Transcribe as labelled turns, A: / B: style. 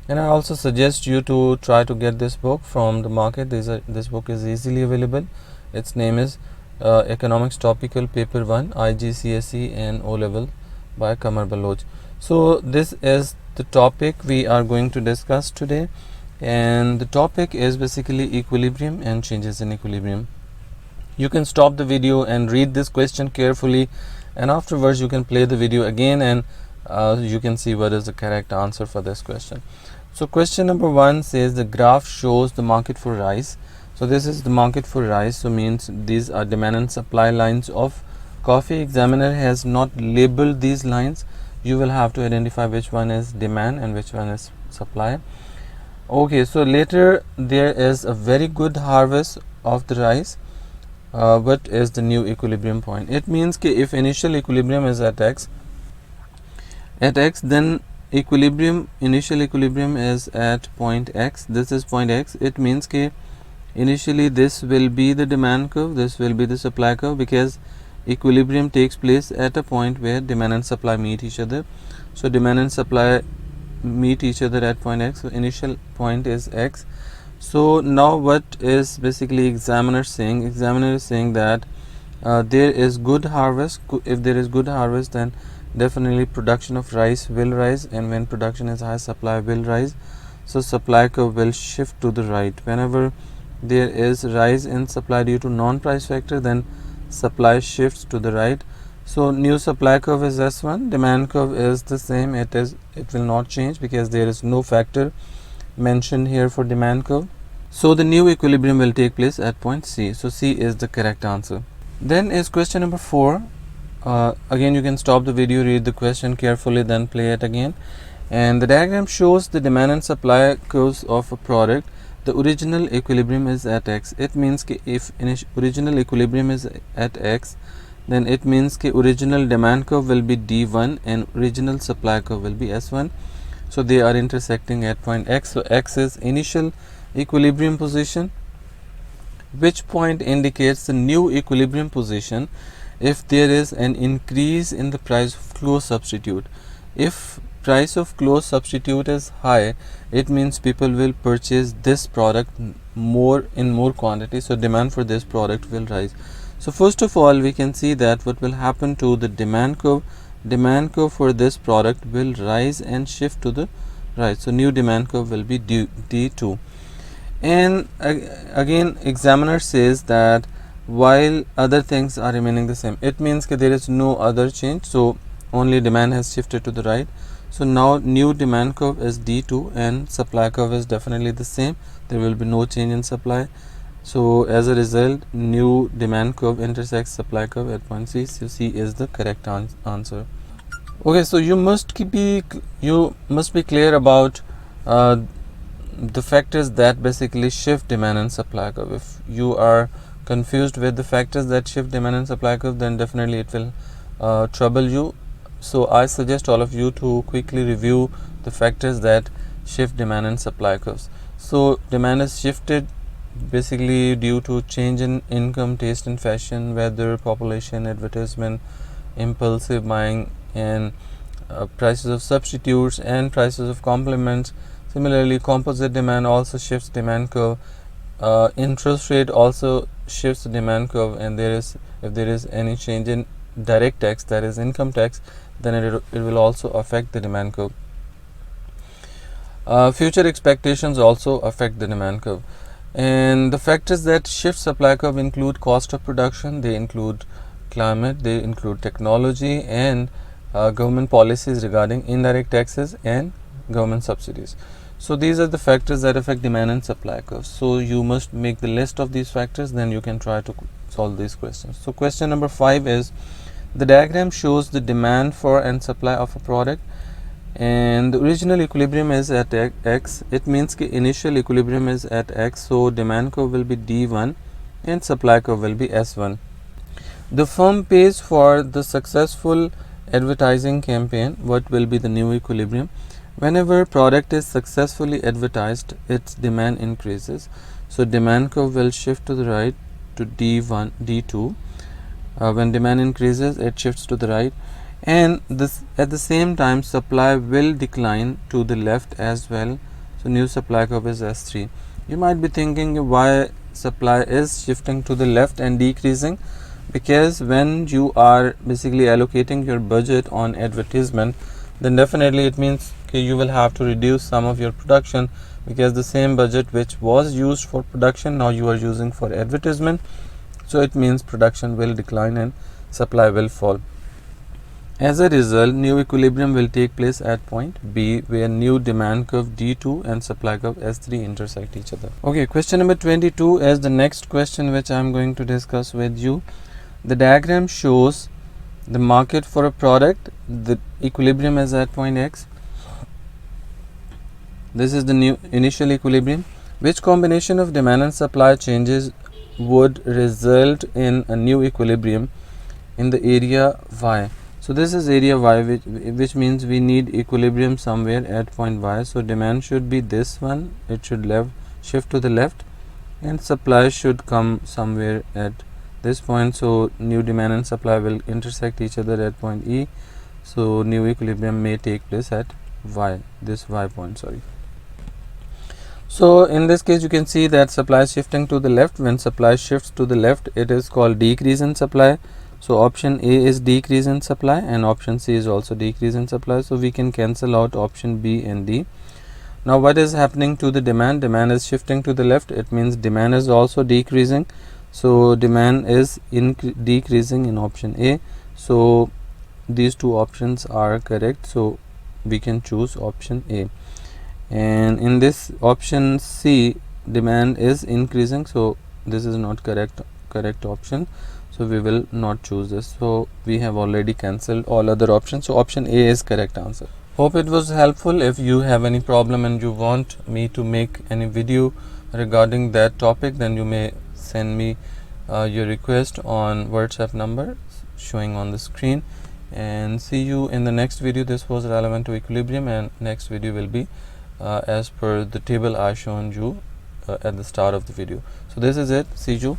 A: And I also suggest you to try to get this book from the market. This book is easily available. Its name is Economics Topical Paper 1 IGCSE and O Level by Kamar Baloch. So this is the topic we are going to discuss today, and the topic is basically equilibrium and changes in equilibrium. You can stop the video and read this question carefully, and afterwards you can play the video again, and you can see what is the correct answer for this question. So question number 1 says the graph shows the market for rice. So this is the market for rice, so means these are demand and supply lines of coffee. Examiner has not labeled these lines. You will have to identify which one is demand and which one is supply. Okay, so later there is a very good harvest of the rice. What is the new equilibrium point? It means that if initial equilibrium is at x, then initial equilibrium is at point x. This is point x. It means that initially this will be the demand curve, this will be the supply curve, because equilibrium takes place at a point where demand and supply meet each other. So demand and supply meet each other at point x. So initial point is x. So now what is basically examiner saying? Examiner is saying that there is good harvest. If there is good harvest, then definitely production of rice will rise, and when production is high, supply will rise. So supply curve will shift to the right. Whenever there is rise in supply due to non-price factor, then supply shifts to the right. So new supply curve is S1. Demand curve is the same. It will not change because there is no factor mentioned here for demand curve. So the new equilibrium will take place at point C. So C is the correct answer. Then is question number 4. Again, you can stop the video, read the question carefully, then play it again. And the diagram shows the demand and supply curves of a product. The original equilibrium is at x. It means that if original equilibrium is at x, then it means that original demand curve will be D1 and original supply curve will be S1. So they are intersecting at point x. So x is initial equilibrium position, which point indicates the new equilibrium position if there is an increase in the price of close substitute. If price of close substitute is high, it means people will purchase this product in more quantity, so demand for this product will rise. So first of all, we can see that what will happen to the demand curve for this product will rise and shift to the right. So new demand curve will be D2. And again, examiner says that while other things are remaining the same, it means that there is no other change, so only demand has shifted to the right. So now new demand curve is D2 and supply curve is definitely the same. There will be no change in supply. So as a result, new demand curve intersects supply curve at point C. So C is the correct answer. Okay, so you must be clear about the factors that basically shift demand and supply curve. If you are confused with the factors that shift demand and supply curve, then definitely it will trouble you. So I suggest all of you to quickly review the factors that shift demand and supply curves. So demand is shifted basically due to change in income, taste and fashion, weather, population, advertisement, impulsive buying, and prices of substitutes and prices of complements. Similarly, composite demand also shifts demand curve. Interest rate also shifts the demand curve, and if there is any change in direct tax, that is income tax, then it will also affect the demand curve. Future expectations also affect the demand curve. And the factors that shift supply curve include cost of production, they include climate, they include technology, and government policies regarding indirect taxes and government subsidies. So these are the factors that affect demand and supply curves. So you must make the list of these factors, then you can try to solve these questions. So question number 5 is the diagram shows the demand for and supply of a product, and the original equilibrium is at x. It means that initial equilibrium is at x, so demand curve will be D1 and supply curve will be S1. The firm pays for the successful advertising campaign. What will be the new equilibrium? Whenever product is successfully advertised, its demand increases. So demand curve will shift to the right to D1, D2. When demand increases, it shifts to the right, and this at the same time supply will decline to the left as well. So new supply curve is S3. You might be thinking why supply is shifting to the left and decreasing, because when you are basically allocating your budget on advertisement, then definitely it means you will have to reduce some of your production, because the same budget which was used for production now you are using for advertisement. So it means production will decline and supply will fall. As a result, new equilibrium will take place at point B, where new demand curve D2 and supply curve S3 intersect each other. Okay, question number 22 is the next question which I am going to discuss with you. The diagram shows the market for a product. The equilibrium is at point X. This is the new initial equilibrium. Which combination of demand and supply changes would result in a new equilibrium in the area Y? So this is area Y, which means we need equilibrium somewhere at point Y. So demand should be this one, it should shift to the left, and supply should come somewhere at this point. So new demand and supply will intersect each other at point E. So new equilibrium may take place at Y, this Y point, sorry. So in this case you can see that supply is shifting to the left. When supply shifts to the left, it is called decrease in supply. So option A is decrease in supply and option C is also decrease in supply. So we can cancel out option B and D. Now what is happening to the demand? Demand is shifting to the left. It means demand is also decreasing. So demand is decreasing in option A. So these two options are correct. So we can choose option A. And in this option C, demand is increasing. So this is not correct option. So we will not choose this. So we have already cancelled all other options. So option A is correct answer. Hope it was helpful. If you have any problem and you want me to make any video regarding that topic, then you may send me your request on WhatsApp number showing on the screen. And see you in the next video. This was relevant to equilibrium, and next video will be as per the table I shown you at the start of the video. So this is it. See you.